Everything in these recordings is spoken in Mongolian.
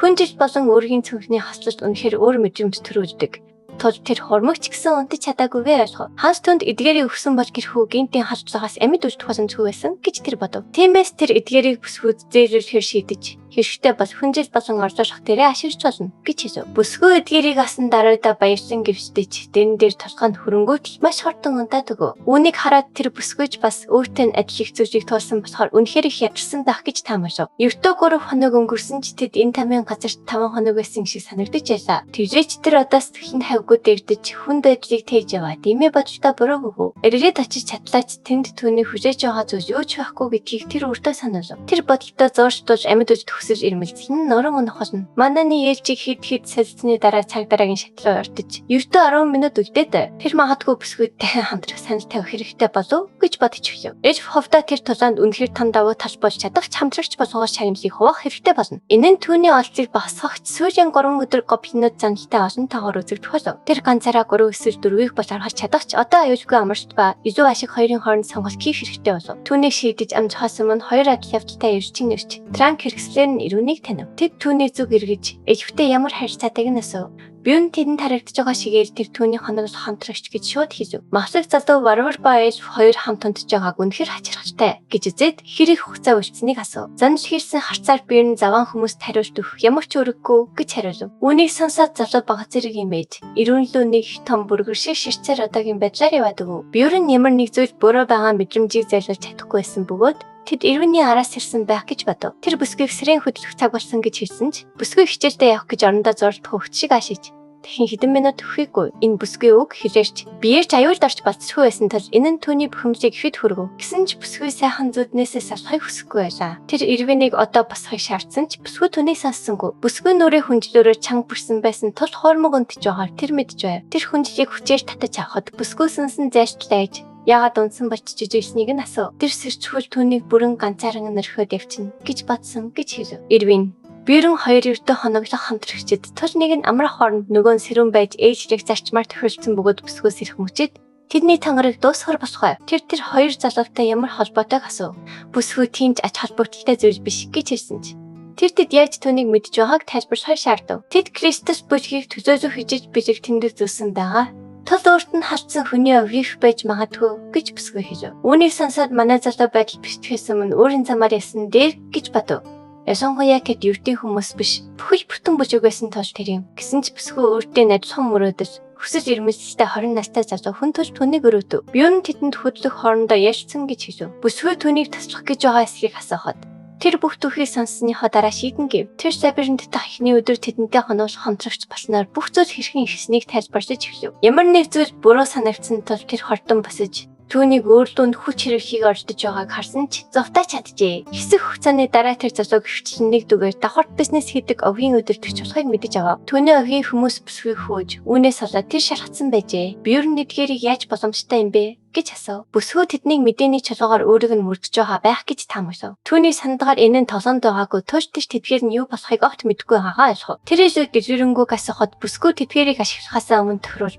Хүнжил болон өөрийн цүнхний хаслалт үнэхээр өөр мэдрэмж төрүүлдэг. Тул тэр хормогч гэсэн унтаж чадаагүйгээ ойлгов. Ханс түнд эдгээрийг өгсөн бол гэр хүү гинтийн халдлагаас амьд үлдэх боломжгүй байсан гэж тэр бодов. Тиймээс тэр эдгээрийг бүсгүйд зээлүүлэхээр шийдэж хэрэгтэй бол хүнжил болон ордоошх тэрэ ашиглаж болно гэж хэлв. Бүсгүй эдгээрийг асан даруйда баярлан гівсдэж дэн дээр толгойд хөрөнгөт маш хортон унтаад өгөө. Үүнийг хараад тэр бүсгүйж бас өөртөө адил их зүйлийг туулсан болохоор үнэхээр их ядсан дах гэж таамаглав. Ердөө 3 хоног өнгөрсөн ч тэд энэ тамийн газарт 5 хоног байсан шиг санагдаж байлаа. Тэжээч тэр одоо сэтгэл нь хавьгүй дэгдэж хүн байдлыг тээж яваа. Димээ бодолтой буруугүй. Эргээд очиж чадлаач тэнд түүний хүлээж байгаа зүйл юу ч байхгүй гэдгийг тэр өөртөө санаалав. Тэр бодолтой зоорчдуулж амьд үз төгсөж ирмэлцэн норон унах болно. Мананы ээлжийг хэд сэлцсэний дараа цаг дараагийн шатлаа ортож ердөө 10 минут үлдээд тэр магадгүй бүсгүйтэй хамтрах санал тавих хэрэгтэй болов гэж бодож өглөө. Ээж ховдоо тэр тулаанд үнэхээр том давуу тал болж чадах хамтрагч болгоож шагналыг хуваах хэрэгтэй болно. Энэ нь түүний олзыг багасгахч сүүлийн 3 өдөр гобинууд заналтай олон тоогоор үзэгдэх болов. Тэр ганцаараа 3 эсвэл 4-ийг бол аргаж чадахч одоо аюулгүй амарчд ба илүү ашиг хоёрын хооронд сонголт хийх хэрэгтэй болов. Түүнийг шийдэж амж хаасан мөн 2 адил явдалтай эрчим нэрч Транк хэрэгслэр нь ирүүнийг танив. Тэд түүний зүг эргэж ээжвтэй ямар харилцаатайг нь асуув. Бюн тэдэнд харагдаж байгаа шигээр тэр түүний хоног хамтрагч гэж шууд хэлв. Маслаг залуу варвар ба ээж хоёр хамт унтж байгааг үнэхээр хачирхалтай гэж үзээд хэрэг хугацаа үлдсэнийг асуув. Занж хийсэн харцаар Бюн заван хүмүүст хариулт өгөх ямар ч өрөггүй гэж хариулв. Үүнийг сонсоод залуу бага зэрэг юм ээж. Ирүүнлөө нэг том бүргэр шиг ширцээр одоогийн байдлаар яваад өгөв. Бюн ямар нэг зүйл буруу байгаа мэдрэмжийг зайлуулж чадахгүй байсан бөгөөд тэд ирүүний араас ирсэн байх гэж бодов. Тэр бүсгүйг сэрийн хөдлөх цаг болсон гэж хэлсэн ч бүсгүй хичээлдээ явах гэж орондоо зурлах хөвгт шиг ашиж дахин хэдэн минут өгөхгүй. Энэ бүсгүй үг хэлээрч биеэрч аюулд орч болцсохгүй байсан тул энэ нь түүний бухимдыг ихэд хүргэв. Гэсэн ч бүсгүй сайхан зүднээсээ салахыг хүсэхгүй байлаа. Тэр ирвэнийг одоо босхийг шаардсан ч бүсгүй түүнийг сонссонгүй. Бүсгүй нүрээ хүнжлөөрөө чанга бүрсэн байсан тул хоормог унтж байгааг тэр мэдж байв. Тэр хүнжлийг хүчээр татаж авахд бүсгүй сүнсэн зайлштай ээж яагаад унсан болчихж ийснийг нь асуув. Тэр сэрчхүүл түүнийг бүрэн ганцаархан нөрхөд явчихна гэж бодсон гэж хэлв. Ирвин Бюрэн хоёр ердөө хоноглох хамтрагчид тул нэг нь амрах хооронд нөгөө нь сэрүүн байж ээжлэг зарчмаар тохиролцсон бөгөөд бүсгөөс ирэх мөчид тэдний тангарыг дуусгар босгоё. Тэр хоёр залуутай ямар холбоотой асуув. Бүсгүй тиймж ач холбогдолтой зүйл биш гэж хэлсэн ч тэд яаж түүнийг мэдж байгааг тайлбарлахыг шаардав. Тэд Кристос бүлгийг төлөөлөх хижиж бэлэг тэмдэг зөөсөн байгаа. Тул өөрт нь халтсан хүний өвгийх байж магадгүй гэж бүсгүй хэлв. Үүнийг сонсоод манай залуу байдал бэлтгэхээс өмнө өөрийн замаар ясан дээр гэж бодов. Ясангуяа гэд ердийн хүмүүс биш бүхэл бүтэн бүжиг байсан тул тэр юм. Гэсэн ч бүсгүй өөртөө надлхан мөрөөдөж хүсэл эрмэлзэлтэй 20 настай залуу хүн тул түүнийг өрөөдөв. Бюн тэдэнд хөдлөх хоорондоо ялцсан гэж хэлв. Бүсгүй түүнийг таслах гэж байгаа эсхийг асуухад тэр бүх түүхийг сонссныхоо дараа шийдэн гэв. Тэр сабирнд дах эхний өдөр тэдэнтэй хоноош хамтрагч болсноор бүх зүйл хэрхэн ихснэг тайлбарлаж эхлэв. Ямар нэг зүйл буруу санагдсан тул тэр хортон босож түүнийг өөрлөнд хүч хэрэглэхийг оролдож байгааг харсан ч зовтооч чаджээ. Хэсэг хугацааны дараа тэр залуу гэрчлэн нэг дугаар давхарт бизнес хийдэг овгийн өдөртөгч болохыг мэдэж авав. Түүний овгийн хүмүүс бүсгүй хөөж үүнээс болоод тэр шархацсан байжээ. Бюрн эдгээрийг яаж боломжтой юм бэ гэж асуув. Бүсгүй тэднийг мэдээний чулуугаар өөрийг нь мөрдөж байгаа байх гэж таамаглав. Түүний саналгаар энэ нь толгонд байгаагүй тууш тийш тэдгээр нь юу болохыг огт мэдэхгүй байгаагаа ойлгов. Тэр илүү дэлгэрэнгүй асуухад бүсгүй тэдгээрийг ашиглахаас өмнө тохируулж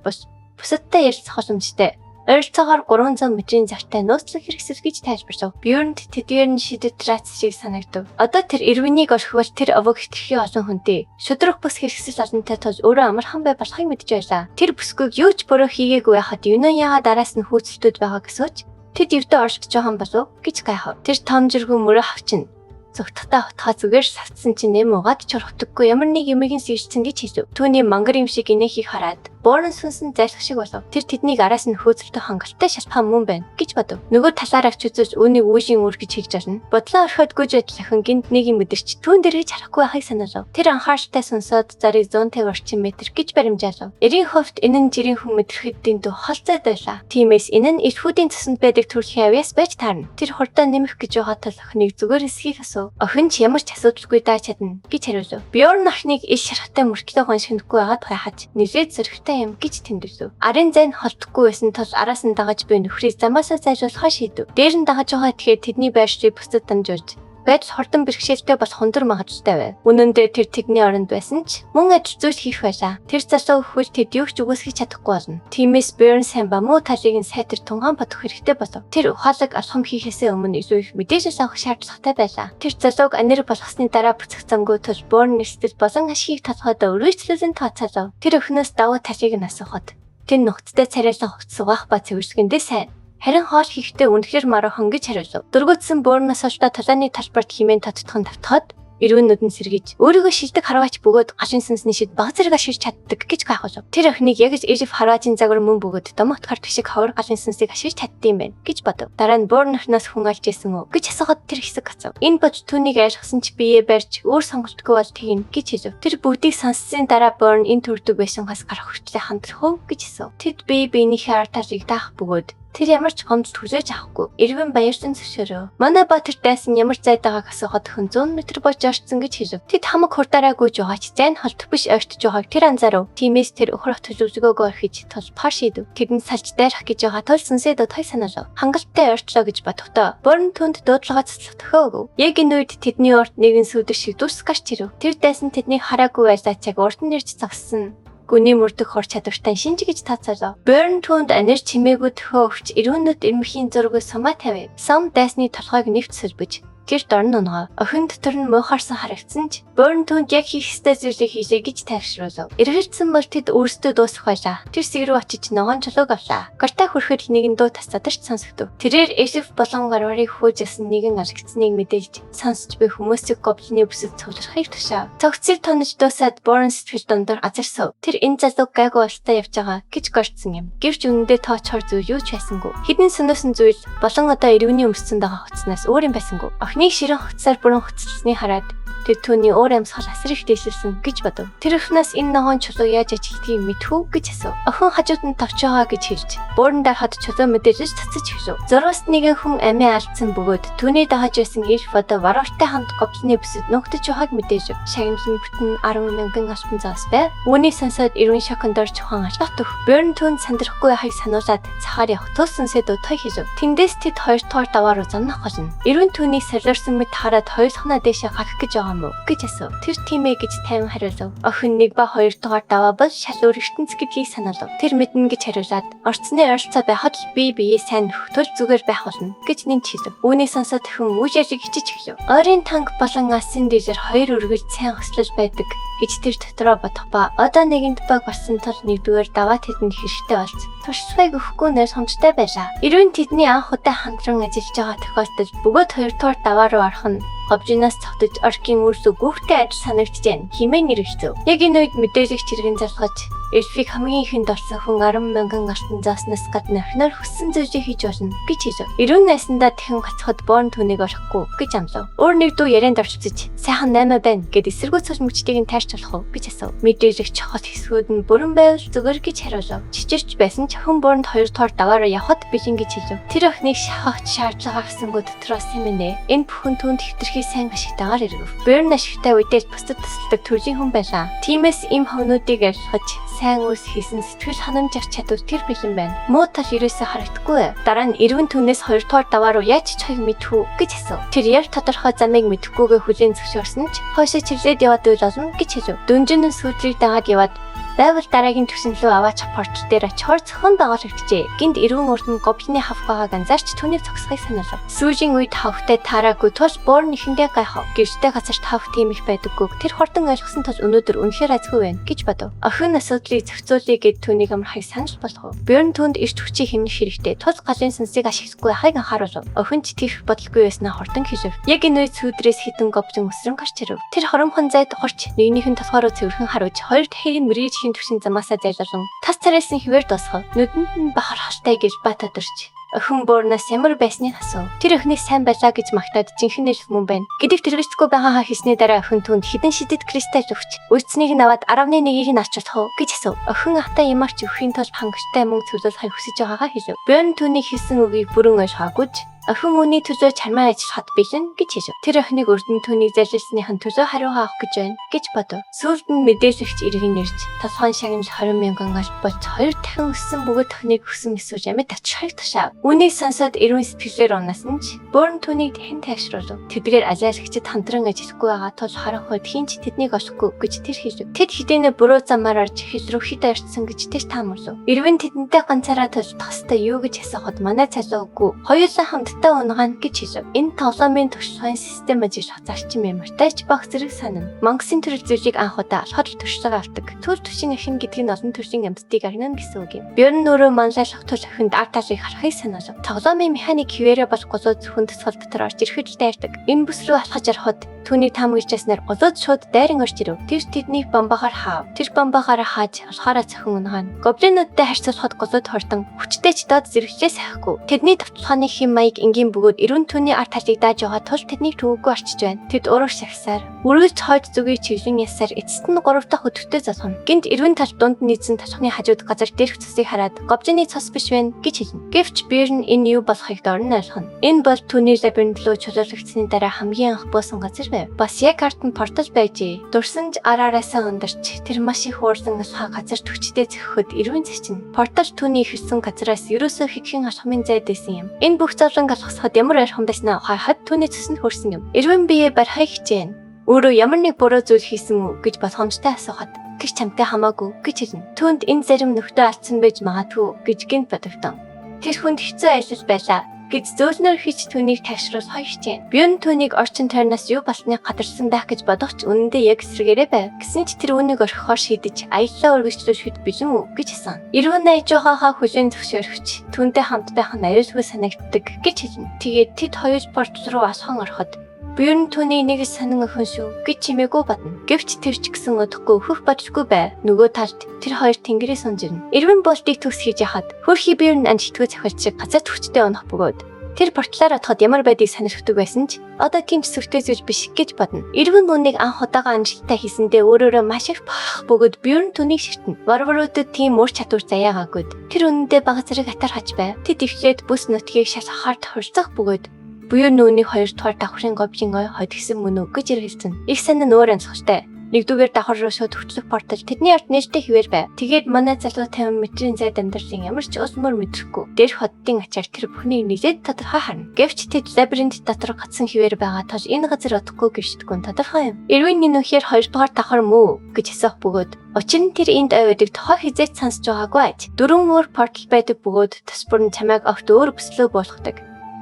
бусадтай ярилцах боломжтой. Ойролцоогоор 300 метрийн завтай нууцлах хэрэгсэл гэж тайлбарлав. Бюрнд тэдгээр нь шидэт трац шиг санагдав. Одоо тэр ирвэнийг орхивол тэр овог хэтэрхий олон хүнтэй. Шудрах бүс хэрэгсэл олонтой тул өөрөө амархан бай болохыг мэдж байлаа. Тэр бүсгүйг юу ч буруу хийгээгүй байхад юунаа яагаад араас нь хүүцэлтүүд байгаа гэсөөч тэд евдээ оршиж байгаа юм болов гэж гайхав. Тэр том жиргэн мөрөө хавчин зүгтхтаа утгаа зүгээр савцсан чинь нэм угаад чорхтөггүй ямар нэг юмгийн сэрчсэн гэж хэлв. Түүний мангар юм шиг инээхийг хараад бууран сүнсэн зайлах шиг болов. Тэр тэднийг араас нь хөөцөлтөй хангалттай шалхам мөн байна гэж бодов. Нөгөө талаар авч үзэж үүнийг үүшийн үр гэж хэлж байна. Бодлоо орхиод гүйж ажиллахын гинт нэг юм мэдэрч түүн дээрээ харахгүй байхыг санаалав. Тэр анхааралтай сонсоод зарыг 150 орчим метр гэж баримжаалав. Эрийн ховт энэ нь жирийн хүн мэдрэхэд дүү холцоод байлаа. Тиймээс энэ нь эрхүүдийн цуснд байдаг төрлийн авьяас байж таарна. Тэр хурдаа нэмэх гэж байгаа тул охиныг зүгээр эсхийг асуув. Охин ч ямар ч асуудалгүй даа чадна гэж хариулв. Бьорн охиныг иш шархтай мөртлөө гоншигнахгүй байгаад хайхаж нэлээд зөрөгтэй юм гэж тэмдэглэв. Арын зайн холдохгүй байсан тул араас нь дагаж буй нөхрийг замаасаа зайлуулахаа шийдэв. Дээр нь дагаж байгаа тэгэхээр тэдний байршлыг бусдад дамжуулж байж хордон бэрхшээлтэй бас хундар магадaltaй байв. Үнэн дээр тэр тэгний оронд байсан ч мөн ажил зүйл хийх байлаа. Тэр засаа өгөхөж тэд юу ч үгүйсгэж чадахгүй болно. Тиймээс Burn сайн ба муу талыг нь сайтар тунгаан бодох хэрэгтэй болов. Тэр ухаалаг алхам хийхээсээ өмнө илүү их мэдээлэл авах шаардлагатай байлаа. Тэр залууг анир болгосны дараа буцах замгүй тул Burn нэрстэл болон ашгийг толгойдоо өрөөчлөлөн тооцоолов. Тэр өхнөөс давуу талыг нь асуухад тэр нухацтай царайлан хувц сугаах ба цэвэрсгэндээ сайн. Харин хоол хийхдээ үнэхээр марахон гэж хариулв. Дөргөөдсөн Burn-аас олдоо талааны талбарт химэн татдахын тавтахад эрүүн нүдэн сэргийж өөрийгөө шилдэг харваач бөгөөд гашин сүнсний шид баг зэрэг ашиж чаддаг гэж гайхуулв. Тэр охиныг яг Элиф харваачийн загвар мөн бөгөөд домогт гарт бишиг ховор гашин сүнсийг ашиж чаддсан байна гэж бодов. Дараа нь Burn-аас хүн алж исэн үү гэж асуухад тэр хэсэг гацав. Энэ бод түүнийг айлгсан ч биеэ барьж өөр сонголтгүй бол тийм гэж хэлв. Тэр бүгдийг сонссон дараа Burn энэ төрдөг байшингаас гарах хүртлээр хандрах уу гэж асуув. Тэд биенийхээ арталыг даах бөгөөд тэр ямар ч гомд хүлээж авахгүй. Эрвэн баярсан зөвшөөрөв. Манай ба тэр дайсан ямар зайд байгааг асуухад 100 м бож орцсон гэж хэлв. Тэд хамаг хурдаараагүй жуугач зайн холдох биш ойртож байгааг тэр анзаарав. Тиймээс тэр өхрөх төлөвлөгөөгөө орхиж тул пар шийдэв. Тэдэнд салж дайрах гэж байгаа тул сүнсээ дутхай санаалав. Хангалттай ойртлоо гэж бодохдоо Burn түнд дуудлагаа цэцлэх өгөв. Яг энэ үед тэдний урд нэгэн сүдэр шиг дүрс гарч ирв. Тэр дайсан тэднийг хараагүй байлаа чаг урд нь ирж зогссон. Гүний мөрдөх хор чадвартай шинж гэж тооцоолов. Burn түнд анир чимээгүй төхөө өгч эрүүнөд эрмхийн зургийг сумаа тавив. Сам дайсны толгойг нэвт сэлбэж тэр дорн унгав. Охин дотор нь муухарсан харагдсан ч Burn түнд яг хийх ёстой зүйлийг хийлээ гэж тайвшруулв. Эргэлдсэн бол тэд өөрсдөө дуусах байлаа. Тэр сэг рүү очиж ногоон чулууг авлаа. Гарта хүрэхэд нэгэн дуу тасцадарч сонсогдов. Тэрээр Элиф болон гарварыг хөөжсэн нэгэн алгацсныг мэдээлж сонсч буй хүмүүсийг гоблины бүсэд цугларахыг тушаав. Цогцыг тонож дуусаад Burn сэтгэл дундор азарсав. Тэр энэ залууг гайгүй болтой явж байгаа гэж горцсон юм. Гэвч үнэндээ тоочхор зүйл юу ч байсангүй. Хідэн сөнөөсөн зүйл болон одоо эрүүний өмсцөнд байгаа хувцснаас өөр юм байсангүй. Охиныг ширэн хувцсаар бүрэн хувцлсныг хараад тэр түүний өөр амьсгал асар их дээшилсэн гэж бодов. Тэр өхнөөс энэ ногоон чулуу яаж ажилтгийг мэдхүү гэж асуув. Охин хажууд нь тавч байгаа гэж хэлж Burn дарахад чулуу мэдээлж цацаж хэлв. Зурвас нэгэн хүн амиа алдсан бөгөөд түүний дагаж байсан Элиф одоо варвартай хамт гоблины бүсэд нөхдөж байгааг мэдээж. Шагналын бүтэн 10,000 алтан зоос байв. Үүний сонсоод эрүүн шоконд орж ухаан алхах төх. Burn түнд сандрахгүй байхыг сануулад цахаар явах тус сүнсээ дутхай хэлв. Тэндээс тэд хоёр дахь даваа руу замнах болно. Эрүүн түүний солиорсон мэт хараад хоёулахнаа дээшээ гарах гэж байгаа гэж асуув. Тэр тийм ээ гэж тайван хариулав. Охин 1 ба 2 дугаар даваа бол шал өөр ертөнц гэдгийг санаалав. Тэр мэднэ гэж хариулаад орцны ойролцоо байхад биеэ сайн нөхтөл зүгээр байх болно гэж нэмж хэлв. Үүнийг сонсоод хэн үжиж хичиж эхлэв. Ойрын танк болон асын дээлэр хоёр үргэлж сайн хөслөж байдаг гэж тэр дотроо бодох ба одоо нэгэнд баг болсон тул 1-р даваа тэдэнд хэрэгтэй болж туршлагыг өгөхгүй нэр хомжтой байлаа. Эрүүн тэдний анх удаа хамтран ажиллаж байгаа тохиолдолд бөгөөд 2-р даваа руу орох нь Гоблинаас цогтож оркийн үрсүү гүртэй аж санагдчихээн хэмээн нэрвчв. Яг энэ үед мэдээлэгч хэрхэн залгаж Эльфийг хамгийн ихэнд орсон хүн 10,000 алтан зооснос гадна орхиноор хүссэн зүйлийг хийж болно гэж хэлв. Эрүүн найсандаа тэхэн гацхад Burn түүнийг орохгүй гэж амлав. Өөр нэг дуу ярианд орчцож сайхан 8 байна гэд эсэргүүцэл мөчтгийг нь таарч болох уу гэж асуув. Мэдээлэгч чохот хэсгүүд нь бүрэн байвал зүгээр гэж хариулав. Чичирч байсан ч охин Burn 2 дахь даваараа явхад бэлэн гэж хэлв. Тэр охиныг шахах шаардлага авсангүй дотроос юм нэ. Энэ бүхэн түнд хэтэрхий сайн ашигтайгаар эргэв. Burn ашигтай үедээ бусдад тусалдаг төрлийн хүн байлаа. Тиймээс им хөвнүүдийг арилгаж сайн үс хийсэн сэтгэл ханамж авч чадвар тэр бэлэн байна. Муу тал ерөөсөө харагдахгүй. Дараа нь эрүүн түнээс 2 дахь даваа руу яаж чихийг мэдхүү гэж асуув. Тэр яг тодорхой замыг мэдэхгүйгээ хүлээн зөвшөөрсөн ч хойшоо чиглээд яваад үйл болно гэж хэлв. Дүнжин нь сүүдрийг дагаад яваад байвал дараагийн төсөнлөө аваач портал дээр очоор цохон дагаар хэрэгжээ. Гинт эрүүн урд нь гоблины хавхагааг анзаарч түүнийг зогсохыг санаалав. Сүүжийн үед хавхтай таараагүй тул Burn ихэндээ гайхав. Гэрчтэй газарт хавх тийм их байдаггүй. Тэр хурдан ойлгосон тул өнөөдөр үнэхээр азгүй байна гэж бодов. Охин асуудлыг зохицуулъя гэд түүнийг амархыг санал болгов. Burn түнд эрт хүчийг хэмнэх хэрэгтэй. Тул галын сүнсийг ашиглахгүй байхыг анхааруулв. Охин ч тийх бодлого байснаа хурдан хэлв. Яг энэ үед сүүдрээс хитэн гоблин өсрөн гарч ирв. Тэр хоромхон зайд хурч нэгнийхэн толгой руу цэвэрхэн харуулж хоёр дахийг нь мөрийж түвшин замаасаа зайлуулан тас царайсан хിവэр досгов. Нүдэнд нь бахар халтай гэж батадэрч охин Burn-аас ямар байсныг асуув. Тэр охиныг сайн байлаа гэж магтаад жинхэнэ л хүн байна. Гэдэгт тэрэгцгүй байгаагаа хэлсний дараа охин түнд хідэн шидэд кристалл өгч үйлцнийг нь аваад 11-ийг нь авч чадах уу гэж асуув. Охин ахтай ямарч өхийн тул хангалттай мөнгө төлөвлөхийг хүсэж байгаагаа хэлв. Burn түүний хэлсэн үгийг бүрэн ойлгоогүй Охин үүний төлөө чармаа ажиж хад билэн гэж хэлв. Тэр охиныг өрдөн түүнийг зайлшсныхан төлөө хариу авах гэж байна гэж бодов. Сүүлд нь мэдээлэгч иргэн ирж тасгаан шагнал 20,000 алт болж 2 дахин өссөн бөгөөд охиныг өгсөн эсвэл амьд очихыг тушаав. Үүнийг сонсоод эрүүн сэтгэлээр унасан ч Борн түүнийг хэн тайвшруулв. Тэдгээр ажаалагчид хамтран ажиллахгүй байгаа тул харанхуйд хинч тэднийг олохгүй гэж тэр хэлв. Тэд хэдийнэ буруу замаар орж хил рүү хэд орцсон гэж тэр таамаглав. Эрвэн тэдэнтэй ганцаараа тулж тастай юу гэж асуухад манай цалин үгүй. Хоёулаа хамтдаа унгана гэж хэлв. Энэ тоглоомын туршлагын систем ажиж зарчим ямартай ч баг зэрэг санана. Монголын төрөл зүйлийг анх удаа олоход туршлага авдаг. Төл төшин охин гэдэг нь олон төрлийн амьтдыг агнана гэсэн үг юм. Бёрн өөрөө манлайлах тул охинд арт талыг харахыг санаалав. Тоглоомын механик хിവэрэ бас голоо зөвхөн төсөл дотор орж ирэхэд дайрдаг. Энэ бүс рүү алхаж ороход түүний таамаглажснаар голоод шууд дайран орж ирв. Тэр тэднийг бомбагаар хаав. Тэр бомбагаар хааж алхаараа цохин унгана. Гоблинуудтай харьцуулахад голоод хортон хүчтэй ч доод зэрэгчээс хайхгүй. Тэдний давталгааны хэм маяг энгийн бөгөөд эрүүн түүний арт талыг дааж байгаа тул тэднийг төвөггүй арчиж байна. Тэд ураг шагсаар үргэлж хойд зүгийг чиглэн ясаар эцэст нь 3 дахь өдөртөө залхана. Гинт эрүүн тал дунд нийцэн тасхны хажууд газар дээрх цусыг хараад гоблины цус биш байна гэж хэлнэ. Гэвч Бёрн энэ юу болохыг дорн ойлгоно. Энэ бол түүний лабиринт руу чулуулагдсны дараа хамгийн анх буусан газар байв. Бас яг артнд портал байжээ. Дурсан ч араараасаа ундарч тэр маш их уурсан алхаа газар төвчтэй зөхөхөд эрүүн зэчин. Портал түүний ихсэн газараас ерөөсөө хэдхэн алхмын зайд байсан юм. Энэ бүх зовлон алхасхад ямар архам байснаа хайхад түүний цуснд хүрсэн юм. Эрүүн биеэ барихыг хичээн. Өөрөө ямар нэг буруу зүйл хийсэн үү гэж бодхомжтой асуухад гэрч чамтай хамаагүй гэж хэлнэ. Түүнд энэ зарим нөхдөө алдсан байж магадгүй гэж гинт бодогдсон. Тэр хүнд хэцүү ажил байлаа гэж зөөлнөр хийж түүнийг тайвшруулах хичээн. Бёрн түүнийг орчин тойрноос юу болсныг гадарсан байх гэж бодох ч үнэндээ яг эсрэгээрээ байв. Гэсэн ч тэр үүнийг орхихоор шийдэж аяллаа үргэлжлүүлж хэд билэн үү гэж хэлсэн. Эрүүн найж байгаагаа хүлээн зөвшөөрөгч түүнтэй хамт байх нь аюулгүй санагддаг гэж хэлнэ. Тэгээд тэд хоёр портал руу алхан ороход Бёрн түүний нэг санан охин шүү гэж чимээгүй бодно. Гэвч тэр ч гэсэн өдөхгүй өөхөх бодчихгүй бай. Нөгөө талд тэр хоёр тэнгэрээс унжирна. Эрвэн болтыг төгс хийж яхад хөрхи Бёрн амжилтгүй цахилт шиг газар хүчтэй унах бөгөөд тэр портлоор отоход ямар байдгийг сонирхдаг байсан ч одоо тийм сүртэй зүйл биш гэж бодно. Эрвэн нүунийг анх удаага амжилттай хийсэндээ өөрөөрөө маш их бах бөгөөд Бёрн түүнийг ширтэн. Варваруудад тийм ур чадвар заяагаагүй. Тэр үнэндээ бага зэрэг атархаж байв. Тэд ихлээд бүс нутгийг шалхахаар тохирцох бөгөөд Бёрн нүунийг 2 дугаар давхрын гоблин ой хойд гисэн мөн үү гэж иргэлцэн. Их сайн нь өөр онцгойтой. 1-р давхар руу шууд хүчлэх портал тэдний арт нэртэй хിവэр байв. Тэгээд манай залуу 50 метрийн зайд амьдарсан ямар ч ус мөр мэдрэхгүй. Дээрх хотдын ачаар тэр бүхнийг нэлээд тодорхой харна. Гэвч тэд лабиринт дотор гацсан хിവэр байгаа тул энэ газар одохгүй гэвчдэггүй тодорхой юм. Эрвэн нөхөр 2 дугаар давхар мүү гэж асуух бөгөөд учир нь тэр энд ойдаг тохоо хизээч сонсож байгаагүй аж. 4 өөр портал байдаг бөгөөд тас бүр нь чамайг огт өөр бүслөө болгодог.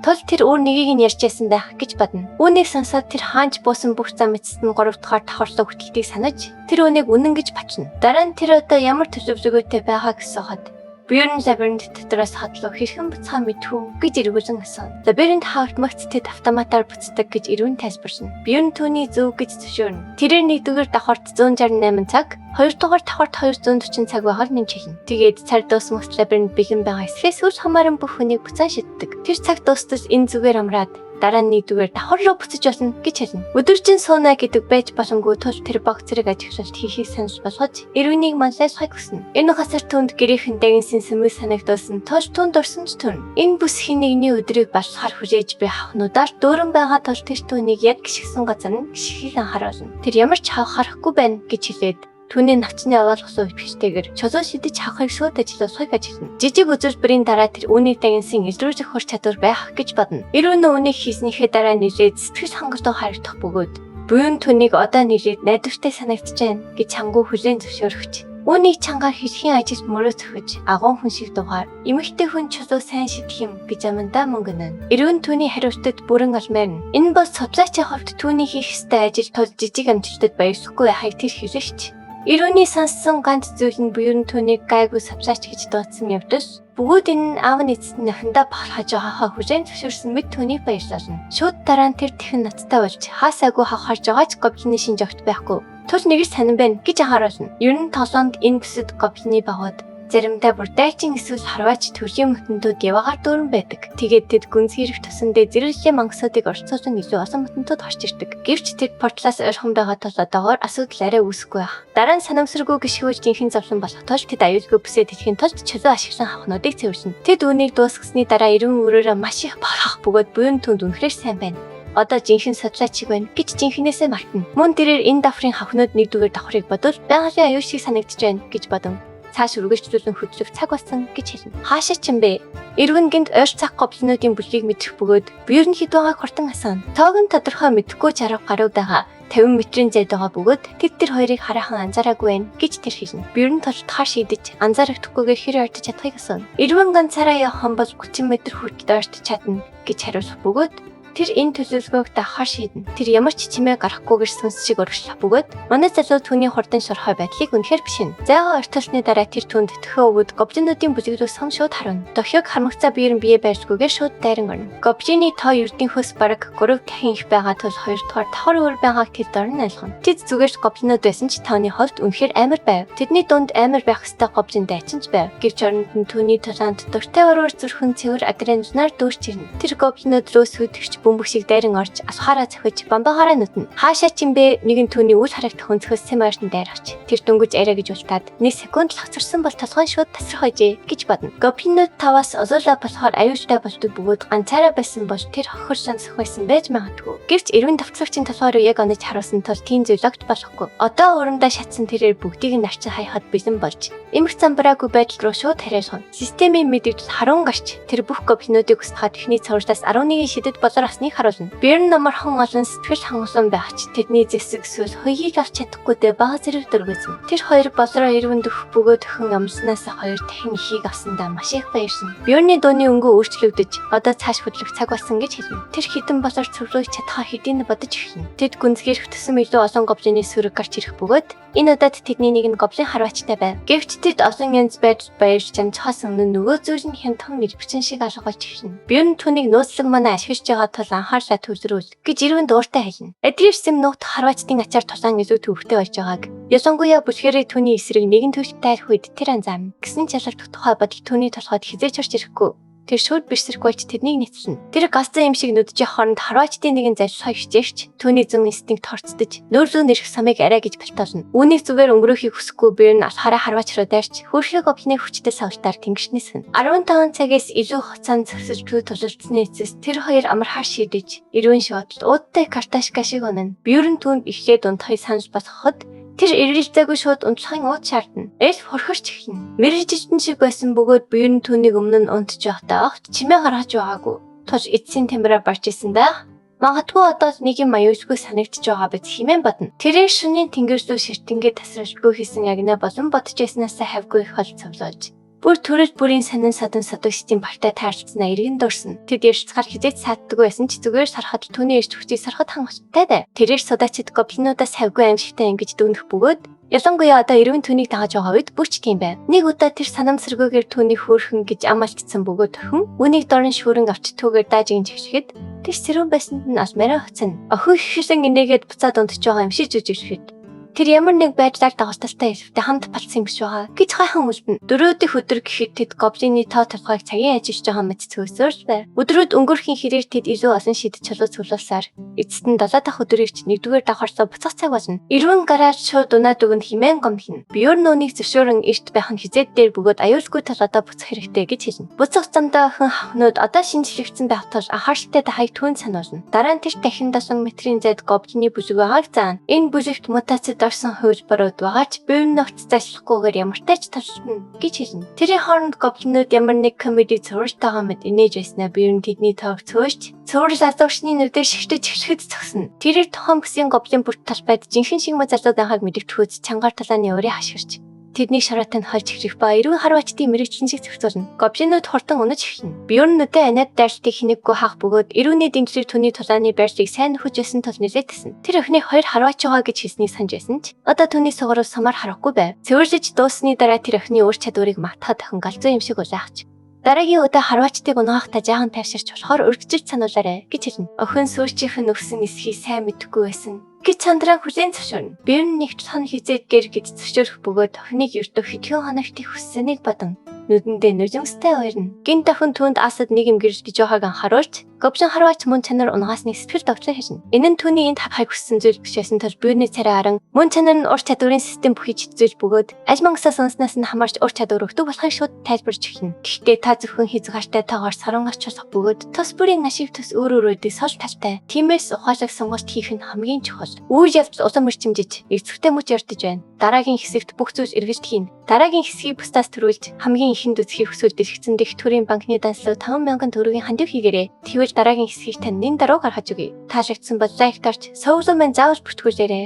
Тул тэр өөр нэгийг нь ярьжсэн байх гэж бодно. Үүнийг сонсоод тэр хаанч буусан бүх зам эцэст нь 3 дахь давхарлаа хөтөлтийг санаж тэр үнийг үнэн гэж бачна. Дараа нь тэр одоо ямар төлөвлөгөөтэй байгаа гэсэн хад Бёрн лабиринт дотроос хадлуу хэрхэн буцаа мэдхүү гэж эргүүлэн асуув. Лабиринт хаалтмагц тэд автоматар буцдаг гэж эрүүн тайлбарсан. Бёрн түүний зөв гэж зөвшөөрнө. Тэрээр 1-р давхарт 168 цаг, 2-р давхарт 240 цаг байгаар нэмж хэлнэ. Тэгээд цар дуусмагц лабиринт бэлэн байгаа эсрээс үр хамааран бүх хүнийг буцаан шиддэг. Тэр цаг дуустал энэ зүгээр амраад дараа нь 1-р давхар руу буцаж болно гэж хэлнэ. Өдөржин сууна гэдэг байж боломгүй тул тэр баг зэрэг ажиглалт хийхийг санал болгож эрүүнийг манлайлахыг хүснэ. Энэ газар түнд гэрийнхэн дагинсын сүмээ санагдуулсан тул түнд орсон ч төрн. Энэ бүс хин нэгний өдрийг балхаар хүлээж буй хавнуудаар дөөрөн байгаа тул тэр түүнийг яг гიშгсэн газар нь гიშгэл анхааруулна. Тэр ямар ч харахгүй байна гэж хэлээд түүний навчны аваалгасан үтгчтэйгэр чулуу шидэж авахыг шууд ажиллуулахыг ажиллана. Жижиг үзүүлбэрийн дараа тэр үүнийг дагинсан илрүүлэх хур чадвар байх гэж бодно. Эрүүн үүнийг хийснийхээ дараа нэлээд сэтгэл хангалуун харагдах бөгөөд Бёрн түүнийг одоо нэлээд найдвартай санагдаж байна гэж чангуу хүлээн зөвшөөрөгч. Үүнийг чангаар хэлхийн ажилд мөрөөцөхөж агуун хүн шиг дугаар эмэгтэй хүн чулуу сайн шидэх юм гэж амандаа мөнгөнө. Эрүүн түүний хариултад бүрэн олмоор нь энэ бол судлаачийн хувьд түүний хийх ёстой ажил тул жижиг амжилтад баярлахгүй байхыг тэр хэлэгч. Эрүүний сонссон ганц зүйл нь Бёрн түүнийг гайгүй савлаач гэж дуудсан явдал. Бүгд энэ аав нь эцэст нь ахандаа бахархаж байгаахаа хүлээн зөвшөөрсөн мэт түүнийг баярлуулна. Шууд дараа нь тэр тэхэн ноцтой болж хаасаагүй хавхарж байгаа ч гоблины шинж огт байхгүй. Тул нэгэр санан байна гэж анхааруулна. Ер нь тоглоонд энэ бүсэд гоблины багууд Заримдаа бүр дайчин эсвэл харваач төрлийн мөтөнтүүд яваагаар дүүрэн байдаг. Тэгээд тэд гүнз хэрэг тусандээ зэрэглэлийн мангасуудыг орцоосон илүү олон мөтөнтүүд орж ирдэг. Гэвч тэд портлаас ойрхон байгаа тул одоогоор асуудал арай үүсэхгүй байна. Дараа нь санамсаргүй гიშгүүл жинхэнэ зовлон болох тул тэд аюулгүй бүсээ тэтгэхийн тулд чөлөө ашиглан хавхнуудыг цэвэрсэн. Тэд үүнийг дуусгасны дараа эрүүн өрөөрөө маш их барах бөгөөд буян түнд үнэхээр сайн байна. Одоо жинхэнэ судлаач шиг байна гэж жинхэнээсээ мартна. Мөн тэрээр энэ давхрын хавхнууд нэгдүгээр давхрыг бодвол байгалийн аюул шиг санагдаж байна гэж бодов. Цааш үргэлжлүүлэн хөдлөх цаг болсон гэж хэлнэ. Хаашаа ч юм бэ? Эргэн гинт ойр цаг гоблинуудын бүлгийг мэдэх бөгөөд биер нь хэд байгааг хурдан асууна. Тоог нь тодорхой мэдэхгүй 60 гаруй байгаа 50 метрийн зайд байгаа бөгөөд тэд тэр хоёрыг хараахан анзаараагүй байна гэж тэр хэлнэ. Биер нь тодтохоор шийдэж анзаарахдаггүйгээр хэр ойртож чадахыг асууна. Эргэн ганцаараа явах бол 30 м хүртэл ойртож чадна гэж хариулах бөгөөд тэр энэ төлөвлөгөөг даахаар шийднэ. Тэр ямар ч чимээ гарахгүйгээр сүнс шиг өргөжлөх бөгөөд манай залуу түүний хурдан шорхой байдлыг үнэхээр бишнэ. Зайгаа ортолсны дараа тэр түнд төхөө өгöd гоблинуудын бүлэг рүү сум шууд харна. Дохиог хармагцаа биер нь бие барьжгүйгээр шууд дайран орно. Гоблины тоо ердийнхөөс бараг 3 дахин их байгаа тул 2 дугаар давхар өөр байгааг тэр дорн ойлгоно. Тэд зүгээр гоблинууд байсан ч тооны хувьд үнэхээр амар байв. Тэдний дунд амар байх ёстой гоблин дайчин ч байв. Гэвч оронд нь түүний толгойд дуртай өрөөр зүрхэн цэвэр адреналинаар дүүрч ирнэ. Тэр гоблинууд руу сүдгч бөмбөг шиг дайран орж асухаараа цохиж бамбаагаараа нутна. Хаашаа ч юм бэ нэгэн түүний үл харагдах өнцгөөс сэмээрн дайрагч. Тэр дөнгөж арай гэж ултаад 1 секунд л хацарсан бол толгойн шууд тасрахойжээ гэж бодно. Гоблинууд таваас олоолаа болохоор аюултай болдог бөгөөд ганцаараа байсан бол тэр хохир сонсох байсан байж магадгүй. Гэвч эрвэн давтлагчийн толгой руу яг онож харуулсан тул тийм зүйл огт болохгүй. Одоо өрөндөө шатсан тэрээр бүгдийг нь нарчин хаяхад бэлэн болж эмх замбраагүй байдал руу шууд хариулсан. Системийн мэдээлэл харун гарч тэр бүх гоблинуудыг устгаад эхний цувралаас 11-ийн шидэд болор асныг харуулна. Биер нь намархан олон сэтгэл хангалуун байх ч тэдний зэсэг эсвэл хоёгийг авч чадахгүйдээ бага зэрэг дөрвөсөн. Тэр хоёр болроо ирвэн дөх бөгөөд өхөн амлснаас хоёр дахин ихийг авсандаа маш их баярсан. Биерний дууны өнгө өөрчлөгдөж одоо цааш хөдлөх цаг болсон гэж хэлнэ. Тэр хідэн болор цөврөөж чадхаа хэдийн бодож эхэлнэ. Тэд гүнзгийрх төсөн илүү олон гоблины сүрэг гарч ирэх бөгөөд энэ удаад тэдний нэг нь гоблин харваачтай байв. Гэвч тэд олон янз байж баярч чамцхаас өмнө нөгөө зүйл нь хямдхан мэлбэрчин шиг алгаж эхэлнэ. Биер нь түүнийг нууцлаг манай ашиглаж байгаа тул анхаарлаа төвлөрүүл гэж ирвэн дууртай хэлнэ. Эдгэрсэн нуугт харваачдын ачаар тулаан илүү төвхтэй болж байгааг. Ялангуяа бүлгэрээ түүний эсрэг нэгэн төвчтэй арих үед тэр анзаам. Гэсэн чалгах тухай бодол түүний толгойд хизээж орж ирэхгүй. Тэр шууд бишсэрх болж тэднийг нэцлэн. Тэр газар юм шиг нүджих хооронд харваачдын нэгэн залсхаа хичээвч түүний зүүн инстинкт хорцдож нөөрлөө нэрх самыг арай гэж бэлтоолно. Үүнийг зүгээр өнгөрөөхийг хүсэхгүй биер нь алхаараа харваач руу дайрч хөрхөө гоблины хүчтэй савлтаар тэнгишнэсэн. 15 цагаас илүү хугацаанд зөксөлтгүй тулалдсны эцэс тэр хоёр амархаар шийдэж эрүүн шотлол уудтай карташка шиг унана. Биер нь түүнд ихлээд унтахыг санаж болгоход тэр эргэлзээгүй шууд унтлахын ууд шаардна. Эльф хорхорч эхэлнэ. Мэрэгжижтэн шиг байсан бөгөөд биер нь түүнийг өмнө нь унтж явахдаа огт чимээ гаргаж байгаагүй. Тож эцсийн температур барж исэн да. Магадгүй одоо нэг юм аюулгүй санагдчих байгаа биз хэмээн бодно. Тэрээр шөнийн тэнгэрслүү ширтэнгээ тасралгүй хийсэн ягнаа болон бодож яснаас хавьгүй их хол цовлоож. Бүр төрөл бүрийн санин садан садагчдын бартай тааралцснаа иргэн дурсан. Тэд ярьцгаар хизээч сааддаггүй байсан ч зүгээр сарахад түүний ирч хүчийг сарахад хангалттай даа. Тэрээр судаачид гоблинуудаас хавьгүй аимшигтай ингэж дүнэх бөгөөд ялангуяа одоо эрвэн түүнийг дагаж байгаа үед бүрч тийм байв. Нэг удаа тэр санамсаргүйгээр түүний хөөрхөн гэж амлалтсан бөгөөд охин үнийг дорн шүүрэн авч түүгээр дааж ин чигшгэд тэр сэрүүн байсанд нь асмараа хоцно. Охин ихсэн инээгээд буцаад унтж байгаа юм шиг жүжигшгэд тэр ямар нэг байдлаар дагуултай эльфтэй хамт балсан юм биш байгаа гэж хайхан үлдэнэ. Дөрөвдөх өдөр гэхэд тэд гоблины тоо толгойг цагийн ажиллаж байгаа мэт цөөсөөрч байв. Өдрүүд өнгөрөхийн хэрээр тэд илүү олон шийдэж чулуу цуглуулсаар эцэст нь 7 дахь өдрийг ч 1-р давхарсаа буцах цаг болно. Эрвэн гараж шууд унаад өгөн химэн гомхин. Биер нөөнийг зөвшөөрөн эрт байх нь хизээд дээр бөгөөд аюулгүй толгойдоо буцах хэрэгтэй гэж хэлнэ. Буцах замдаа охин хавнууд одоо шинжлэгдсэн байх тул анхааралтай тахыг түүнд сануулна. Дараа нь тэр дахин 7 метрийн зайд гоблины бүлэг байгааг заана. Энэ бүлэгт мутацид орсон хувилбарууд байгаач биер ногц зашлахгүйгээр ямартай ч толшно гэж хэлнэ. Тэрийн хооронд гоблинууд ямар нэг комеди цувралтайгаа мэд инээж байснаа биер нь тэдний тоог цөөж цуврал азуурчны нүдээр шигтэж эхлэхэд зогсно. Тэрээр тохом гэсэн гоблин бүрт талбайд жинхэнэ шигмэ залууд анхааг мэдэгдэхүйц чангаар талааны өрөө хашгирч тэдний шараатай нь хольж ихрэх ба эрүүн харваачдын мэрэгчлэн шиг зохицуулна. Гоблинууд хурдан унаж эхэлнэ. Биер нь нүдэ анаад дайралтыг хинэггүй хаах бөгөөд эрүүний дэмжлэг түүний тулааны байршийг сайн нөхөж байсан тул нэлээдсэн. Тэр охины хоёр харваач байгаа гэж хэлснийг санаж байсан ч одоо түүний сугараас самар харахгүй байв. Цэвэрлэж дууссаны дараа тэр охины өөр чадварыг мартахад охин галзуу юм шиг улаахч. Дараагийн удаа харваачдыг унгахтаа жаахан тайвширч болохоор өргөжж сануулаарэ гэж хэлнэ. Охин сүүрчийнх нь өссөн эсхийг сайн мэдэхгүй байсан гэж чандраа хүлээн зөвшөөрнө. Бээр нь нэгт хон хизээд гэр гэж зөвшөөрөх бөгөөд охиныг ердөө хэдхэн хоногт их хүссэнийг бодон нүдэндээ нүжимстэй уярна. Гинт охин түүнд асад нэг юм гэрж Жохог анхааруулж говшин харваач мөн чанар унгаасныг сэтгэл давчлаа хэлнэ. Энэ нь түүний энд хахайг хүссэн зүйл биш байсан тул биений царай харан мөн чанар нь ур чадварын систем бүхий чицээж бөгөөд аж мангасаа сонснаас нь хамаарч ур чадвар өгдөг болохыг шууд тайлбарж эхэлнэ. Гэхдээ та зөвхөн хязгаартай тоогоор сарангарч болох бөгөөд тус бүрийн ашиг тус өөр өөрөдөө сошь талтай. Тиймээс ухаалаг сонголт хийх нь хамгийн чухал. Үйл явдал улам өрчимжиж эцэгтэй мөч ярдж байна. Дараагийн хэсэгт бүх зүйлс эргэлт хийн. Дараагийн хэсгийг бусдаас төрүүлж хамгийн ихэнд үзхийг хүсвэл дэлгэцэн дэх төрийн банкны данслаг 5,000 төгрөгийн хандив хийгээрэй. Тэгвэл дараагийн хэсгийг тань нэн дараа гаргаж өгье. Таашагдсан бол лайк дарж, сувлын мэн заавал бүртгүүлээрэй.